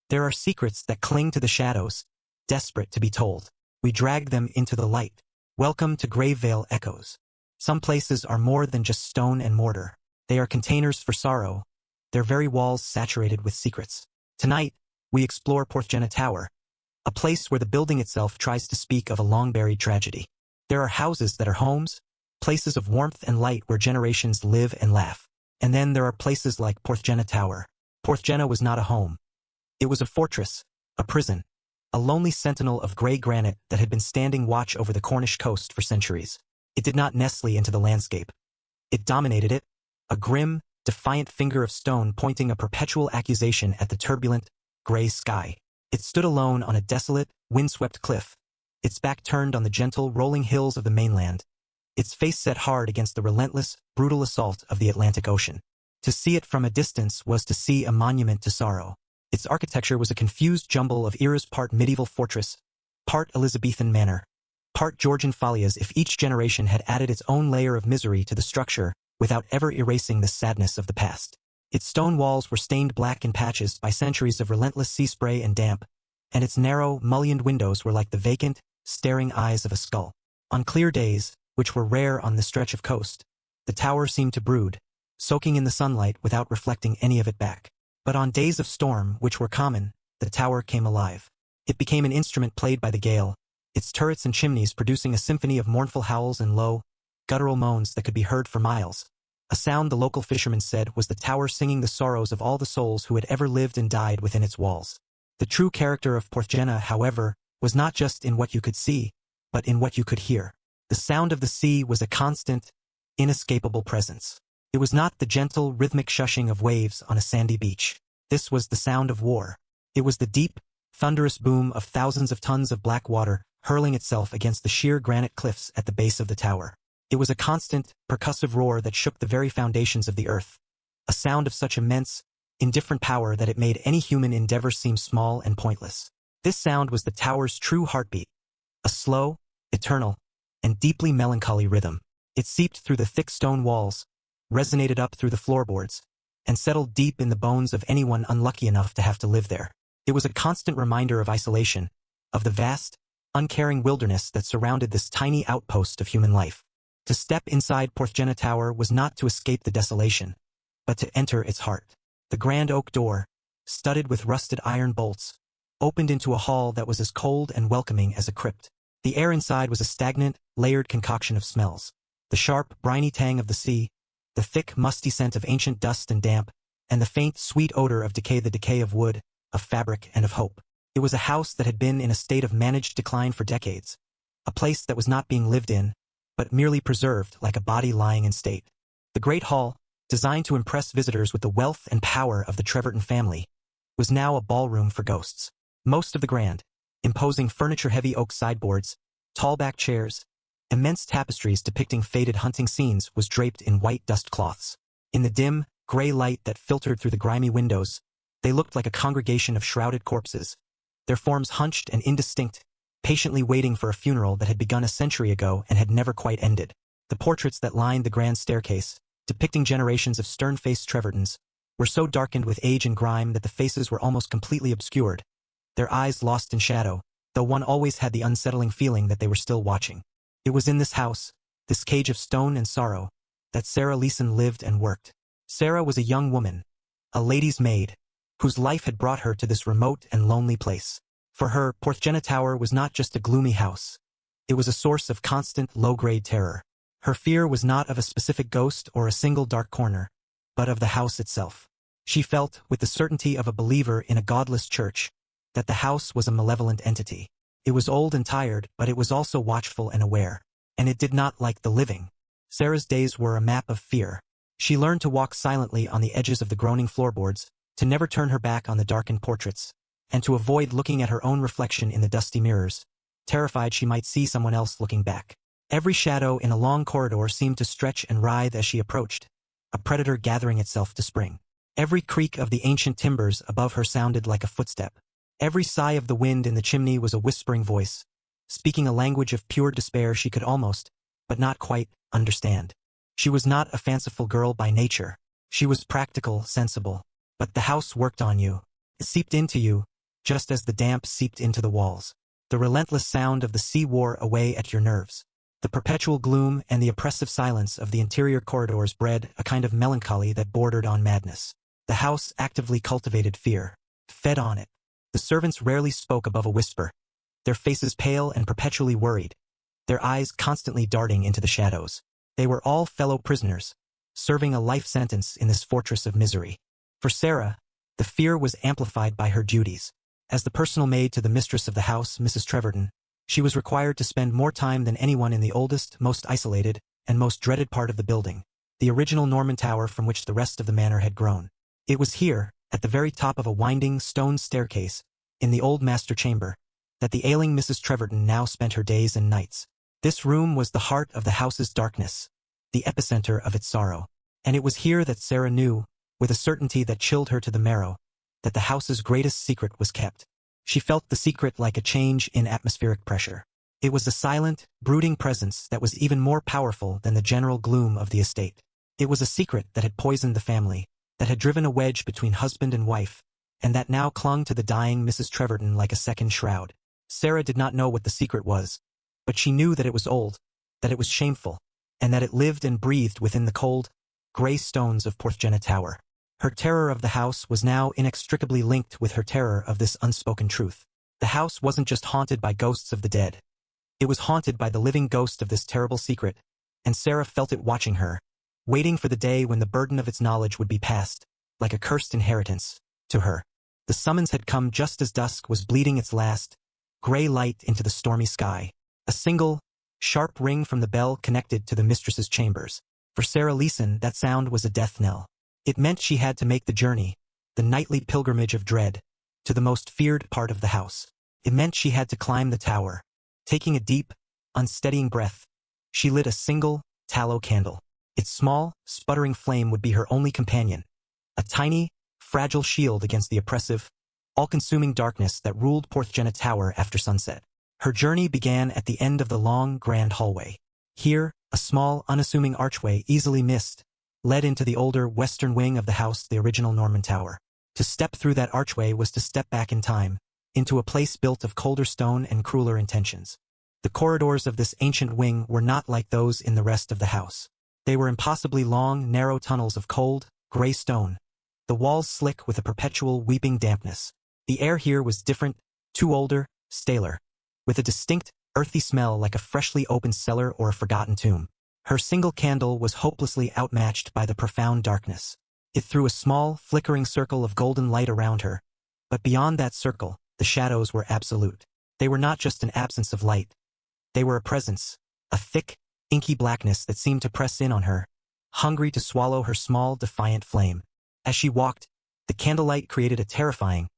There are secrets that cling to the shadows, desperate to be told. We drag them into the light. Welcome to Gravevale Echoes. Some places are more than just stone and mortar. They are containers for sorrow, their very walls saturated with secrets. Tonight, we explore Porthgenna Tower, a place where the building itself tries to speak of a long-buried tragedy. There are houses that are homes, places of warmth and light where generations live and laugh. And then there are places like Porthgenna Tower. Porthgenna was not a home. It was a fortress, a prison, a lonely sentinel of grey granite that had been standing watch over the Cornish coast for centuries. It did not nestle into the landscape. It dominated it, a grim, defiant finger of stone pointing a perpetual accusation at the turbulent, grey sky. It stood alone on a desolate, windswept cliff, its back turned on the gentle, rolling hills of the mainland, its face set hard against the relentless, brutal assault of the Atlantic Ocean. To see it from a distance was to see a monument to sorrow. Its architecture was a confused jumble of eras, part medieval fortress, part Elizabethan manor, part Georgian folias. If each generation had added its own layer of misery to the structure without ever erasing the sadness of the past. Its stone walls were stained black in patches by centuries of relentless sea spray and damp, and its narrow, mullioned windows were like the vacant, staring eyes of a skull. On clear days, which were rare on this stretch of coast, the tower seemed to brood, soaking in the sunlight without reflecting any of it back. But on days of storm, which were common, the tower came alive. It became an instrument played by the gale, its turrets and chimneys producing a symphony of mournful howls and low, guttural moans that could be heard for miles. A sound the local fishermen said was the tower singing the sorrows of all the souls who had ever lived and died within its walls. The true character of Porthgenna, however, was not just in what you could see, but in what you could hear. The sound of the sea was a constant, inescapable presence. It was not the gentle, rhythmic shushing of waves on a sandy beach. This was the sound of war. It was the deep, thunderous boom of thousands of tons of black water hurling itself against the sheer granite cliffs at the base of the tower. It was a constant, percussive roar that shook the very foundations of the earth, a sound of such immense, indifferent power that it made any human endeavor seem small and pointless. This sound was the tower's true heartbeat, a slow, eternal, and deeply melancholy rhythm. It seeped through the thick stone walls, resonated up through the floorboards, and settled deep in the bones of anyone unlucky enough to have to live there. It was a constant reminder of isolation, of the vast, uncaring wilderness that surrounded this tiny outpost of human life. To step inside Porthgenna Tower was not to escape the desolation, but to enter its heart. The grand oak door, studded with rusted iron bolts, opened into a hall that was as cold and welcoming as a crypt. The air inside was a stagnant, layered concoction of smells. The sharp, briny tang of the sea, the thick, musty scent of ancient dust and damp, and the faint, sweet odor of decay, the decay of wood, of fabric, and of hope. It was a house that had been in a state of managed decline for decades, a place that was not being lived in, but merely preserved like a body lying in state. The great hall, designed to impress visitors with the wealth and power of the Treverton family, was now a ballroom for ghosts. Most of the grand, imposing furniture-heavy oak sideboards, tall-back chairs, immense tapestries depicting faded hunting scenes was draped in white dust cloths. In the dim, gray light that filtered through the grimy windows, they looked like a congregation of shrouded corpses, their forms hunched and indistinct, patiently waiting for a funeral that had begun a century ago and had never quite ended. The portraits that lined the grand staircase, depicting generations of stern-faced Trevertons, were so darkened with age and grime that the faces were almost completely obscured, their eyes lost in shadow, though one always had the unsettling feeling that they were still watching. It was in this house, this cage of stone and sorrow, that Sarah Leeson lived and worked. Sarah was a young woman, a lady's maid, whose life had brought her to this remote and lonely place. For her, Porthgenna Tower was not just a gloomy house. It was a source of constant, low-grade terror. Her fear was not of a specific ghost or a single dark corner, but of the house itself. She felt, with the certainty of a believer in a godless church, that the house was a malevolent entity. It was old and tired, but it was also watchful and aware, and it did not like the living. Sarah's days were a map of fear. She learned to walk silently on the edges of the groaning floorboards, to never turn her back on the darkened portraits, and to avoid looking at her own reflection in the dusty mirrors, terrified she might see someone else looking back. Every shadow in a long corridor seemed to stretch and writhe as she approached, a predator gathering itself to spring. Every creak of the ancient timbers above her sounded like a footstep. Every sigh of the wind in the chimney was a whispering voice, speaking a language of pure despair she could almost, but not quite, understand. She was not a fanciful girl by nature. She was practical, sensible. But the house worked on you. It seeped into you, just as the damp seeped into the walls. The relentless sound of the sea wore away at your nerves. The perpetual gloom and the oppressive silence of the interior corridors bred a kind of melancholy that bordered on madness. The house actively cultivated fear, fed on it. The servants rarely spoke above a whisper, their faces pale and perpetually worried, their eyes constantly darting into the shadows. They were all fellow prisoners, serving a life sentence in this fortress of misery. For Sarah, the fear was amplified by her duties. As the personal maid to the mistress of the house, Mrs. Treverton, she was required to spend more time than anyone in the oldest, most isolated, and most dreaded part of the building, the original Norman tower from which the rest of the manor had grown. It was here, at the very top of a winding stone staircase, in the old master chamber, that the ailing Mrs. Treverton now spent her days and nights. This room was the heart of the house's darkness, the epicenter of its sorrow. And it was here that Sarah knew, with a certainty that chilled her to the marrow, that the house's greatest secret was kept. She felt the secret like a change in atmospheric pressure. It was a silent, brooding presence that was even more powerful than the general gloom of the estate. It was a secret that had poisoned the family, that had driven a wedge between husband and wife, and that now clung to the dying Mrs. Treverton like a second shroud. Sarah did not know what the secret was, but she knew that it was old, that it was shameful, and that it lived and breathed within the cold, gray stones of Porthgenna Tower. Her terror of the house was now inextricably linked with her terror of this unspoken truth. The house wasn't just haunted by ghosts of the dead. It was haunted by the living ghost of this terrible secret, and Sarah felt it watching her, waiting for the day when the burden of its knowledge would be passed, like a cursed inheritance, to her. The summons had come just as dusk was bleeding its last, gray light into the stormy sky. A single, sharp ring from the bell connected to the mistress's chambers. For Sarah Leeson, that sound was a death knell. It meant she had to make the journey, the nightly pilgrimage of dread, to the most feared part of the house. It meant she had to climb the tower. Taking a deep, unsteadying breath, she lit a single, tallow candle. Its small, sputtering flame would be her only companion, a tiny, fragile shield against the oppressive, all-consuming darkness that ruled Porthgenna Tower after sunset. Her journey began at the end of the long, grand hallway. Here, a small, unassuming archway easily missed, led into the older western wing of the house, the original Norman tower. To step through that archway was to step back in time, into a place built of colder stone and crueler intentions. The corridors of this ancient wing were not like those in the rest of the house. They were impossibly long, narrow tunnels of cold, gray stone, the walls slick with a perpetual weeping dampness. The air here was different, too older, staler, with a distinct, earthy smell like a freshly opened cellar or a forgotten tomb. Her single candle was hopelessly outmatched by the profound darkness. It threw a small, flickering circle of golden light around her, but beyond that circle, the shadows were absolute. They were not just an absence of light. They were a presence, a thick, inky blackness that seemed to press in on her, hungry to swallow her small, defiant flame. As she walked, the candlelight created a terrifying,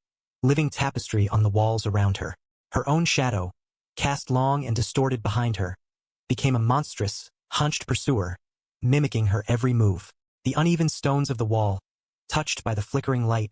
living tapestry on the walls around her. Her own shadow, cast long and distorted behind her, became a monstrous, hunched pursuer, mimicking her every move. The uneven stones of the wall, touched by the flickering light,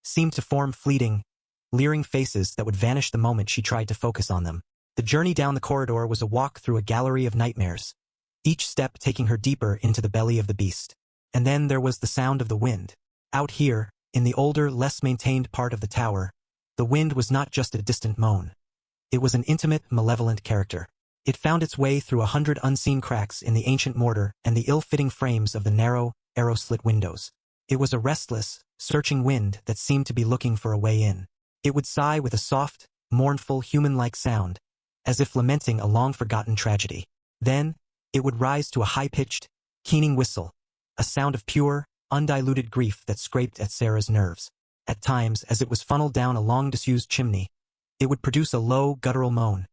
seemed to form fleeting, leering faces that would vanish the moment she tried to focus on them. The journey down the corridor was a walk through a gallery of nightmares, each step taking her deeper into the belly of the beast. And then there was the sound of the wind. Out here, in the older, less maintained part of the tower, the wind was not just a distant moan. It was an intimate, malevolent character. It found its way through 100 unseen cracks in the ancient mortar and the ill-fitting frames of the narrow, arrow-slit windows. It was a restless, searching wind that seemed to be looking for a way in. It would sigh with a soft, mournful, human-like sound, as if lamenting a long-forgotten tragedy. Then, it would rise to a high-pitched, keening whistle, a sound of pure, undiluted grief that scraped at Sarah's nerves. At times, as it was funneled down a long disused chimney, it would produce a low, guttural moan,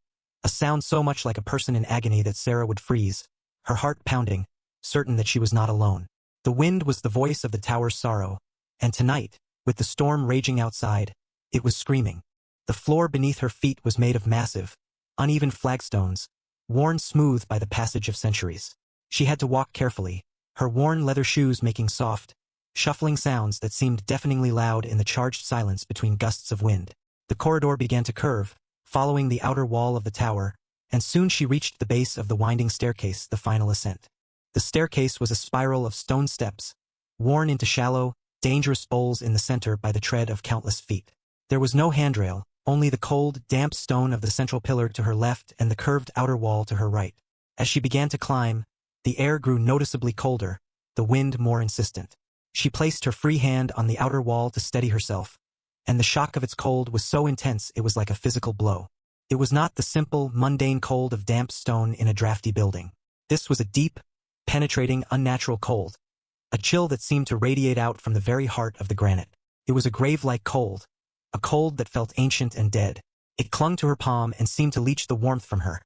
a sound so much like a person in agony that Sarah would freeze, her heart pounding, certain that she was not alone. The wind was the voice of the tower's sorrow, and tonight, with the storm raging outside, it was screaming. The floor beneath her feet was made of massive, uneven flagstones, worn smooth by the passage of centuries. She had to walk carefully, her worn leather shoes making soft, shuffling sounds that seemed deafeningly loud in the charged silence between gusts of wind. The corridor began to curve, following the outer wall of the tower, and soon she reached the base of the winding staircase, the final ascent. The staircase was a spiral of stone steps, worn into shallow, dangerous bowls in the center by the tread of countless feet. There was no handrail, only the cold, damp stone of the central pillar to her left and the curved outer wall to her right. As she began to climb, the air grew noticeably colder, the wind more insistent. She placed her free hand on the outer wall to steady herself, and the shock of its cold was so intense it was like a physical blow. It was not the simple, mundane cold of damp stone in a drafty building. This was a deep, penetrating, unnatural cold, a chill that seemed to radiate out from the very heart of the granite. It was a grave-like cold, a cold that felt ancient and dead. It clung to her palm and seemed to leach the warmth from her,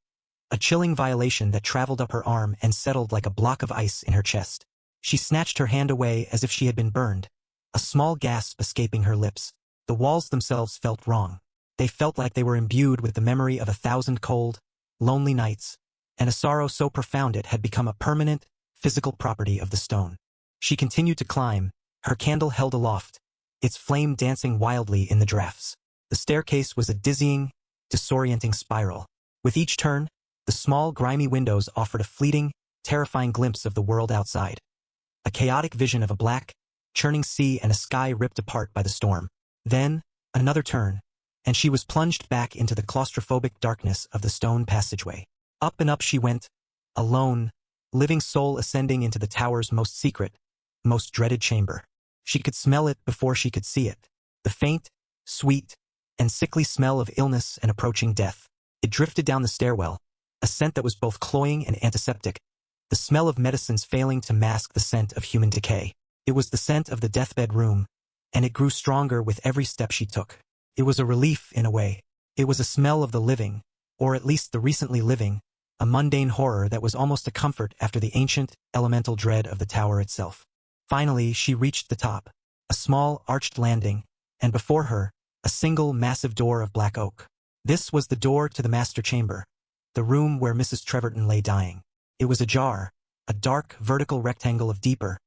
a chilling violation that traveled up her arm and settled like a block of ice in her chest. She snatched her hand away as if she had been burned, a small gasp escaping her lips. The walls themselves felt wrong. They felt like they were imbued with the memory of 1,000 cold, lonely nights, and a sorrow so profound it had become a permanent, physical property of the stone. She continued to climb, her candle held aloft, its flame dancing wildly in the drafts. The staircase was a dizzying, disorienting spiral. With each turn, the small, grimy windows offered a fleeting, terrifying glimpse of the world outside. A chaotic vision of a black, churning sea and a sky ripped apart by the storm. Then, another turn, and she was plunged back into the claustrophobic darkness of the stone passageway. Up and up she went, a lone, living soul ascending into the tower's most secret, most dreaded chamber. She could smell it before she could see it. The faint, sweet, and sickly smell of illness and approaching death. It drifted down the stairwell, a scent that was both cloying and antiseptic, the smell of medicines failing to mask the scent of human decay. It was the scent of the deathbed room, and it grew stronger with every step she took. It was a relief in a way. It was a smell of the living, or at least the recently living, a mundane horror that was almost a comfort after the ancient, elemental dread of the tower itself. Finally, she reached the top, a small, arched landing, and before her, a single, massive door of black oak. This was the door to the master chamber, the room where Mrs. Treverton lay dying. It was ajar, a dark, vertical rectangle of deeper,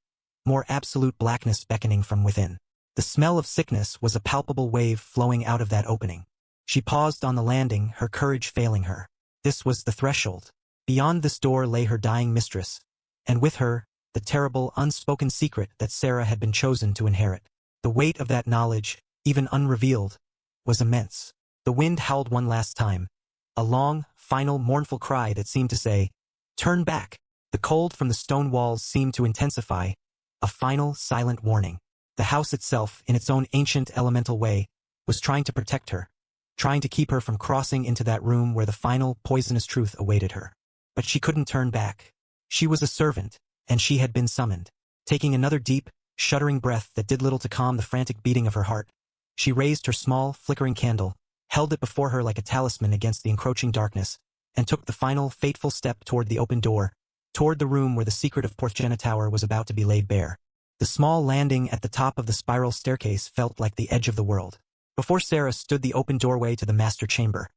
more absolute blackness beckoning from within. The smell of sickness was a palpable wave flowing out of that opening. She paused on the landing, her courage failing her. This was the threshold. Beyond this door lay her dying mistress, and with her, the terrible, unspoken secret that Sarah had been chosen to inherit. The weight of that knowledge, even unrevealed, was immense. The wind howled one last time, a long, final, mournful cry that seemed to say, "Turn back." The cold from the stone walls seemed to intensify, a final, silent warning. The house itself, in its own ancient, elemental way, was trying to protect her, trying to keep her from crossing into that room where the final, poisonous truth awaited her. But she couldn't turn back. She was a servant, and she had been summoned. Taking another deep, shuddering breath that did little to calm the frantic beating of her heart, she raised her small, flickering candle, held it before her like a talisman against the encroaching darkness, and took the final, fateful step toward the open door, toward the room where the secret of Porthgenna Tower was about to be laid bare. The small landing at the top of the spiral staircase felt like the edge of the world. Before Sarah stood the open doorway to the master chamber,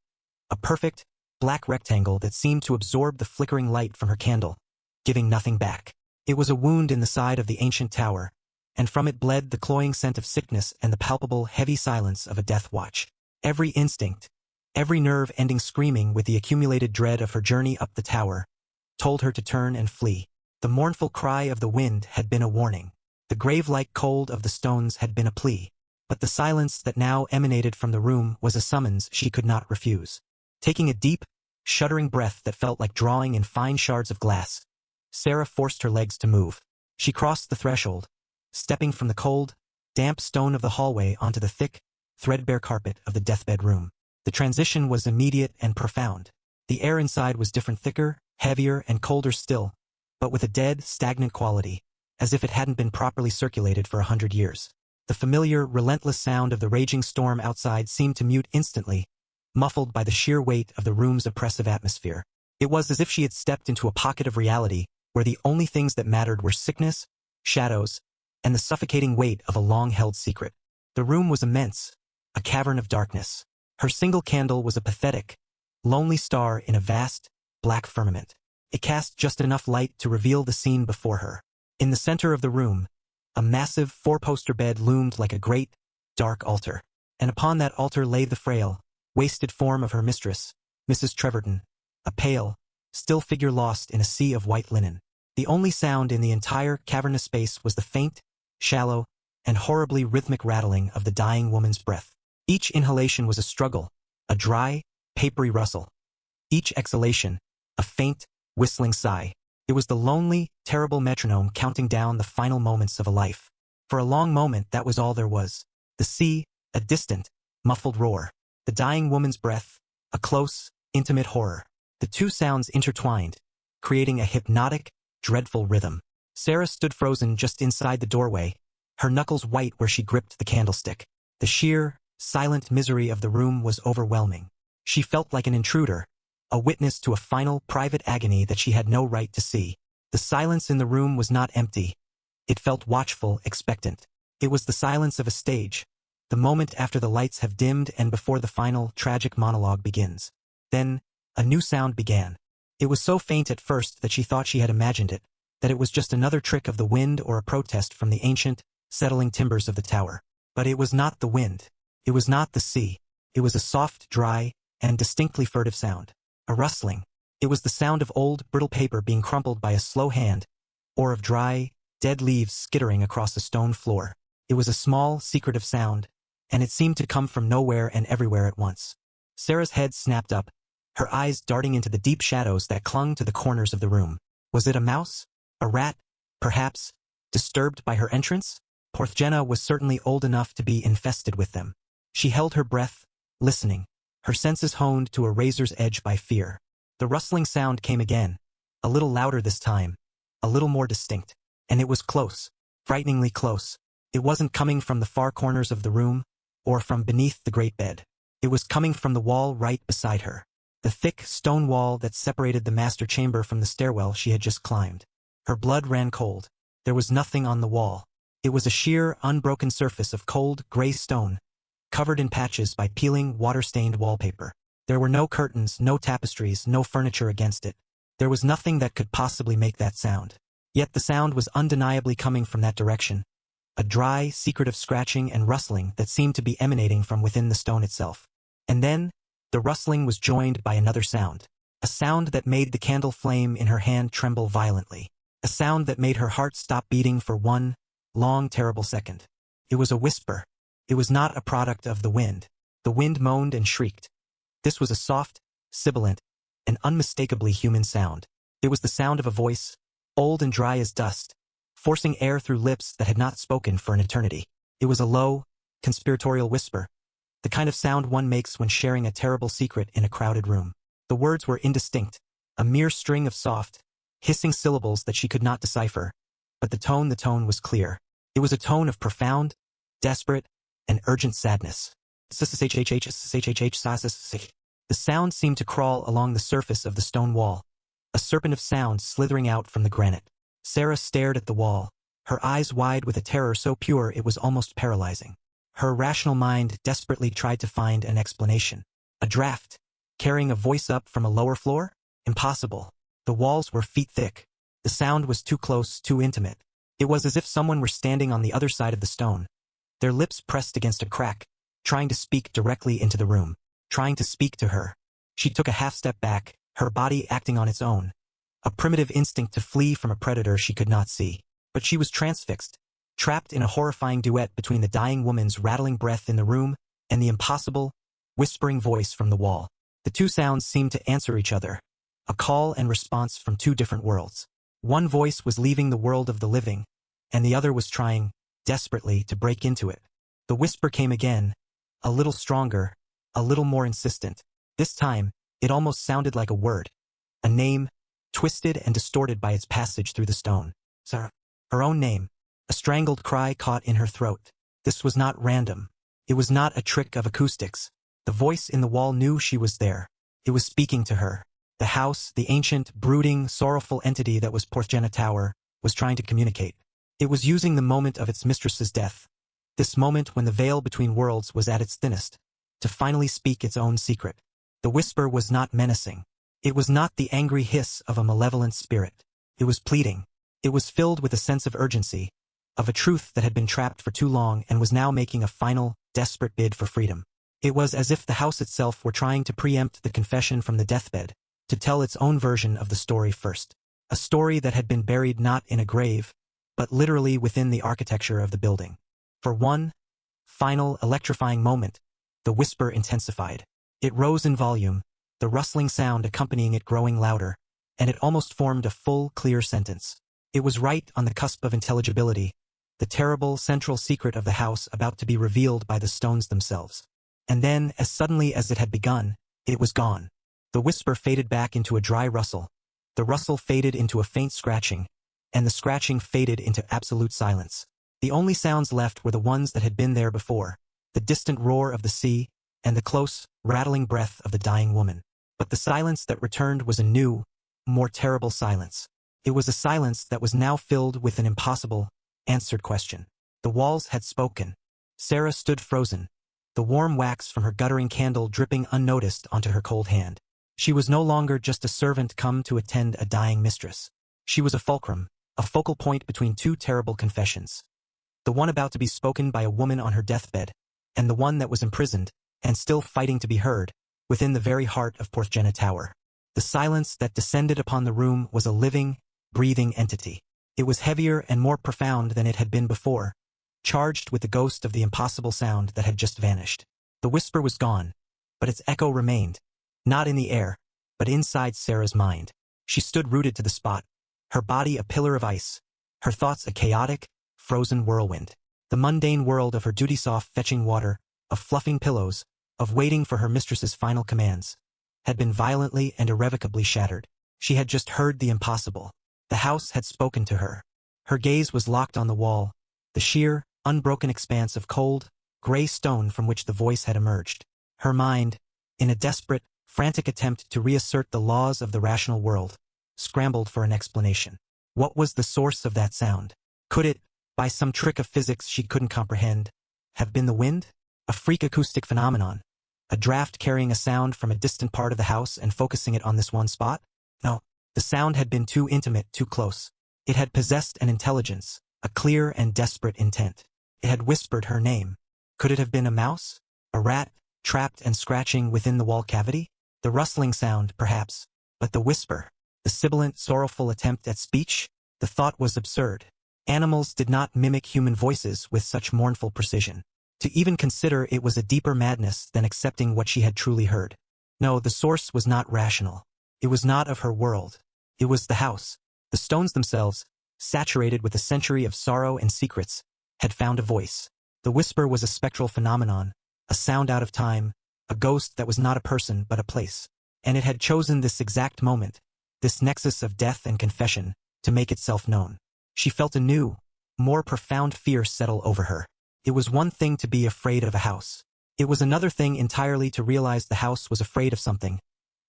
a perfect, black rectangle that seemed to absorb the flickering light from her candle, giving nothing back. It was a wound in the side of the ancient tower, and from it bled the cloying scent of sickness and the palpable, heavy silence of a death watch. Every instinct, every nerve ending screaming with the accumulated dread of her journey up the tower, told her to turn and flee. The mournful cry of the wind had been a warning. The grave-like cold of the stones had been a plea. But the silence that now emanated from the room was a summons she could not refuse. Taking a deep, shuddering breath that felt like drawing in fine shards of glass, Sarah forced her legs to move. She crossed the threshold, stepping from the cold, damp stone of the hallway onto the thick, threadbare carpet of the deathbed room. The transition was immediate and profound. The air inside was different, thicker, heavier, and colder still, but with a dead, stagnant quality, as if it hadn't been properly circulated for 100 years. The familiar, relentless sound of the raging storm outside seemed to mute instantly, muffled by the sheer weight of the room's oppressive atmosphere. It was as if she had stepped into a pocket of reality where the only things that mattered were sickness, shadows, and the suffocating weight of a long-held secret. The room was immense, a cavern of darkness. Her single candle was a pathetic, lonely star in a vast, black firmament. It cast just enough light to reveal the scene before her. In the center of the room, a massive four-poster bed loomed like a great, dark altar, and upon that altar lay the frail, wasted form of her mistress, Mrs. Treverton, a pale, still figure lost in a sea of white linen. The only sound in the entire cavernous space was the faint, shallow, and horribly rhythmic rattling of the dying woman's breath. Each inhalation was a struggle, a dry, papery rustle. Each exhalation, a faint, whistling sigh. It was the lonely, terrible metronome counting down the final moments of a life. For a long moment that was all there was. The sea, a distant, muffled roar. The dying woman's breath, a close, intimate horror. The two sounds intertwined, creating a hypnotic, dreadful rhythm. Sarah stood frozen just inside the doorway, her knuckles white where she gripped the candlestick. The sheer, silent misery of the room was overwhelming. She felt like an intruder, a witness to a final, private agony that she had no right to see. The silence in the room was not empty. It felt watchful, expectant. It was the silence of a stage, the moment after the lights have dimmed and before the final, tragic monologue begins. Then, a new sound began. It was so faint at first that she thought she had imagined it, that it was just another trick of the wind or a protest from the ancient, settling timbers of the tower. But it was not the wind. It was not the sea. It was a soft, dry, and distinctly furtive sound. A rustling. It was the sound of old, brittle paper being crumpled by a slow hand, or of dry, dead leaves skittering across a stone floor. It was a small, secretive sound, and it seemed to come from nowhere and everywhere at once. Sarah's head snapped up, her eyes darting into the deep shadows that clung to the corners of the room. Was it a mouse? A rat? Perhaps? Disturbed by her entrance? Porthgenna was certainly old enough to be infested with them. She held her breath, listening, her senses honed to a razor's edge by fear. The rustling sound came again, a little louder this time, a little more distinct, and it was close, frighteningly close. It wasn't coming from the far corners of the room, or from beneath the great bed. It was coming from the wall right beside her, the thick stone wall that separated the master chamber from the stairwell she had just climbed. Her blood ran cold. There was nothing on the wall. It was a sheer, unbroken surface of cold, gray stone, covered in patches by peeling, water-stained wallpaper. There were no curtains, no tapestries, no furniture against it. There was nothing that could possibly make that sound. Yet the sound was undeniably coming from that direction, a dry, secretive scratching and rustling that seemed to be emanating from within the stone itself. And then, the rustling was joined by another sound, a sound that made the candle flame in her hand tremble violently, a sound that made her heart stop beating for one long, terrible second. It was a whisper. It was not a product of the wind. The wind moaned and shrieked. This was a soft, sibilant, and unmistakably human sound. It was the sound of a voice, old and dry as dust, forcing air through lips that had not spoken for an eternity. It was a low, conspiratorial whisper, the kind of sound one makes when sharing a terrible secret in a crowded room. The words were indistinct, a mere string of soft, hissing syllables that she could not decipher, but the tone was clear. It was a tone of profound, desperate, and urgent sadness. The sound seemed to crawl along the surface of the stone wall, a serpent of sound slithering out from the granite. Sarah stared at the wall, her eyes wide with a terror so pure it was almost paralyzing. Her rational mind desperately tried to find an explanation. A draft, carrying a voice up from a lower floor? Impossible. The walls were feet thick. The sound was too close, too intimate. It was as if someone were standing on the other side of the stone, their lips pressed against a crack, trying to speak directly into the room, trying to speak to her. She took a half-step back, her body acting on its own, a primitive instinct to flee from a predator she could not see. But she was transfixed, trapped in a horrifying duet between the dying woman's rattling breath in the room and the impossible, whispering voice from the wall. The two sounds seemed to answer each other, a call and response from two different worlds. One voice was leaving the world of the living, and the other was trying, desperately, to break into it. The whisper came again, a little stronger, a little more insistent. This time, it almost sounded like a word, a name, twisted and distorted by its passage through the stone. Sarah. Her own name. A strangled cry caught in her throat. This was not random. It was not a trick of acoustics. The voice in the wall knew she was there. It was speaking to her. The house, the ancient, brooding, sorrowful entity that was Porthgenna Tower, was trying to communicate. It was using the moment of its mistress's death, this moment when the veil between worlds was at its thinnest, to finally speak its own secret. The whisper was not menacing. It was not the angry hiss of a malevolent spirit. It was pleading. It was filled with a sense of urgency, of a truth that had been trapped for too long and was now making a final, desperate bid for freedom. It was as if the house itself were trying to preempt the confession from the deathbed, to tell its own version of the story first. A story that had been buried not in a grave, but literally within the architecture of the building. For one final, electrifying moment, The whisper intensified. It rose in volume, the rustling sound accompanying it growing louder, and it almost formed a full, clear sentence. It was right on the cusp of intelligibility, the terrible central secret of the house about to be revealed by the stones themselves. And then, as suddenly as it had begun, it was gone. The whisper faded back into a dry rustle. The rustle faded into a faint scratching, and the scratching faded into absolute silence. The only sounds left were the ones that had been there before, the distant roar of the sea, and the close, rattling breath of the dying woman. But the silence that returned was a new, more terrible silence. It was a silence that was now filled with an impossible, answered question. The walls had spoken. Sarah stood frozen, the warm wax from her guttering candle dripping unnoticed onto her cold hand. She was no longer just a servant come to attend a dying mistress. She was a fulcrum, a focal point between two terrible confessions. The one about to be spoken by a woman on her deathbed, and the one that was imprisoned, and still fighting to be heard, within the very heart of Porthgenna Tower. The silence that descended upon the room was a living, breathing entity. It was heavier and more profound than it had been before, charged with the ghost of the impossible sound that had just vanished. The whisper was gone, but its echo remained, not in the air, but inside Sarah's mind. She stood rooted to the spot, her body a pillar of ice, her thoughts a chaotic, frozen whirlwind. The mundane world of her duty soft fetching water, of fluffing pillows, of waiting for her mistress's final commands, had been violently and irrevocably shattered. She had just heard the impossible. The house had spoken to her. Her gaze was locked on the wall, the sheer, unbroken expanse of cold, gray stone from which the voice had emerged. Her mind, in a desperate, frantic attempt to reassert the laws of the rational world, scrambled for an explanation. What was the source of that sound? Could it, by some trick of physics she couldn't comprehend, have been the wind? A freak acoustic phenomenon? A draft carrying a sound from a distant part of the house and focusing it on this one spot? No, the sound had been too intimate, too close. It had possessed an intelligence, a clear and desperate intent. It had whispered her name. Could it have been a mouse? A rat, trapped and scratching within the wall cavity? The rustling sound, perhaps, but the whisper, the sibilant, sorrowful attempt at speech? The thought was absurd. Animals did not mimic human voices with such mournful precision. To even consider it was a deeper madness than accepting what she had truly heard. No, the source was not rational. It was not of her world. It was the house. The stones themselves, saturated with a century of sorrow and secrets, had found a voice. The whisper was a spectral phenomenon, a sound out of time, a ghost that was not a person but a place. And it had chosen this exact moment, this nexus of death and confession, to make itself known. She felt a new, more profound fear settle over her. It was one thing to be afraid of a house. It was another thing entirely to realize the house was afraid of something,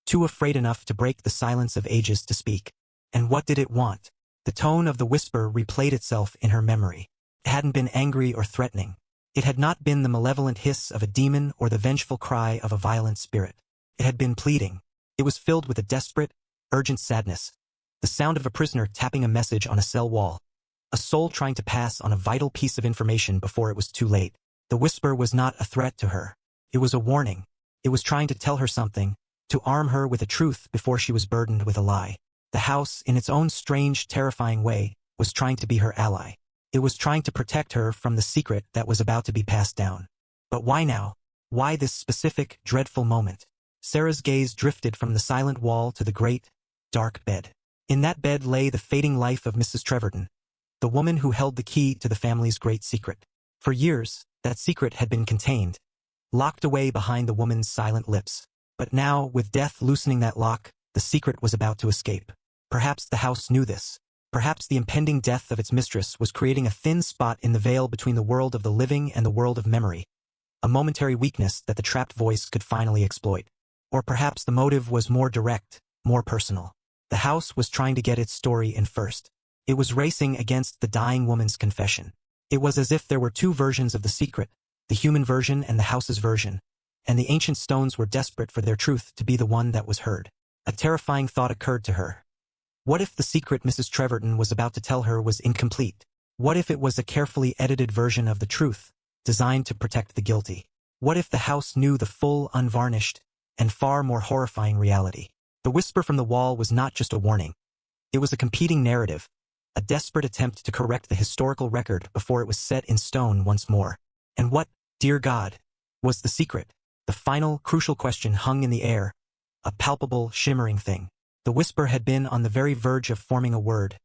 too afraid enough to break the silence of ages to speak. And what did it want? The tone of the whisper replayed itself in her memory. It hadn't been angry or threatening. It had not been the malevolent hiss of a demon or the vengeful cry of a violent spirit. It had been pleading. It was filled with a desperate, urgent sadness, the sound of a prisoner tapping a message on a cell wall, a soul trying to pass on a vital piece of information before it was too late. The whisper was not a threat to her. It was a warning. It was trying to tell her something, to arm her with a truth before she was burdened with a lie. The house, in its own strange, terrifying way, was trying to be her ally. It was trying to protect her from the secret that was about to be passed down. But why now? Why this specific, dreadful moment? Sarah's gaze drifted from the silent wall to the great, dark bed. In that bed lay the fading life of Mrs. Treverton, the woman who held the key to the family's great secret. For years, that secret had been contained, locked away behind the woman's silent lips. But now, with death loosening that lock, the secret was about to escape. Perhaps the house knew this. Perhaps the impending death of its mistress was creating a thin spot in the veil between the world of the living and the world of memory, a momentary weakness that the trapped voice could finally exploit. Or perhaps the motive was more direct, more personal. The house was trying to get its story in first. It was racing against the dying woman's confession. It was as if there were two versions of the secret, the human version and the house's version, and the ancient stones were desperate for their truth to be the one that was heard. A terrifying thought occurred to her. What if the secret Mrs. Treverton was about to tell her was incomplete? What if it was a carefully edited version of the truth, designed to protect the guilty? What if the house knew the full, unvarnished, and far more horrifying reality? The whisper from the wall was not just a warning. It was a competing narrative, a desperate attempt to correct the historical record before it was set in stone once more. And what, dear God, was the secret? The final, crucial question hung in the air, a palpable, shimmering thing. The whisper had been on the very verge of forming a word,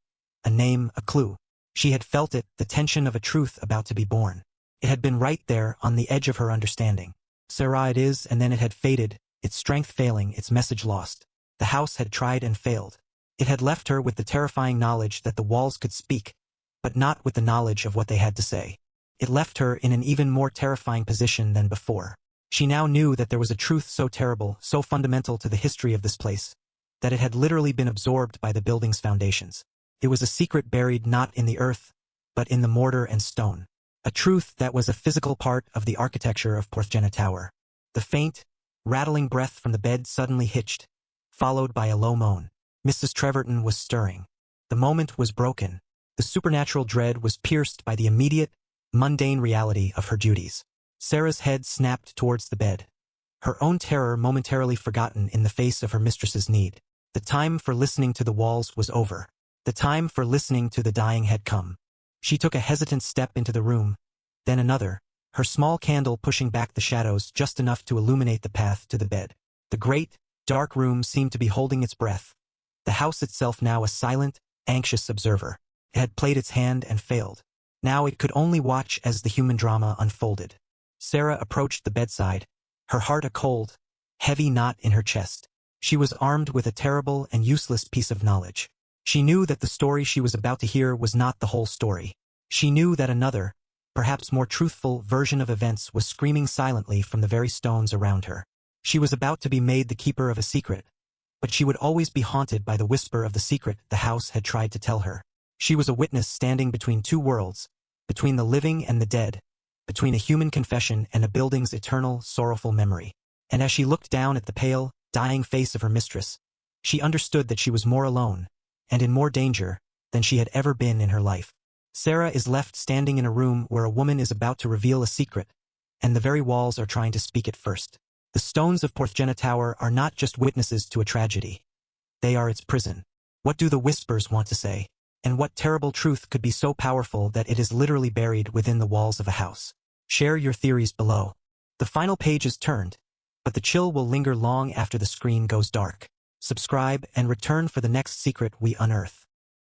a name, a clue. She had felt it, the tension of a truth about to be born. It had been right there, on the edge of her understanding. Sarah it is, and then it had faded, its strength failing, its message lost. The house had tried and failed. It had left her with the terrifying knowledge that the walls could speak, but not with the knowledge of what they had to say. It left her in an even more terrifying position than before. She now knew that there was a truth so terrible, so fundamental to the history of this place, that it had literally been absorbed by the building's foundations. It was a secret buried not in the earth, but in the mortar and stone. A truth that was a physical part of the architecture of Porthgenna Tower. The faint, rattling breath from the bed suddenly hitched, followed by a low moan. Mrs. Treverton was stirring. The moment was broken. The supernatural dread was pierced by the immediate, mundane reality of her duties. Sarah's head snapped towards the bed, her own terror momentarily forgotten in the face of her mistress's need. The time for listening to the walls was over. The time for listening to the dying had come. She took a hesitant step into the room, then another, her small candle pushing back the shadows just enough to illuminate the path to the bed. The great, dark room seemed to be holding its breath, the house itself now a silent, anxious observer. It had played its hand and failed. Now it could only watch as the human drama unfolded. Sarah approached the bedside, her heart a cold, heavy knot in her chest. She was armed with a terrible and useless piece of knowledge. She knew that the story she was about to hear was not the whole story. She knew that another, perhaps more truthful, version of events was screaming silently from the very stones around her. She was about to be made the keeper of a secret, but she would always be haunted by the whisper of the secret the house had tried to tell her. She was a witness standing between two worlds, between the living and the dead, between a human confession and a building's eternal, sorrowful memory. And as she looked down at the pale, dying face of her mistress, she understood that she was more alone, and in more danger, than she had ever been in her life. Sarah is left standing in a room where a woman is about to reveal a secret, and the very walls are trying to speak it first. The stones of Porthgenna Tower are not just witnesses to a tragedy. They are its prison. What do the whispers want to say? And what terrible truth could be so powerful that it is literally buried within the walls of a house? Share your theories below. The final page is turned, but the chill will linger long after the screen goes dark. Subscribe and return for the next secret we unearth.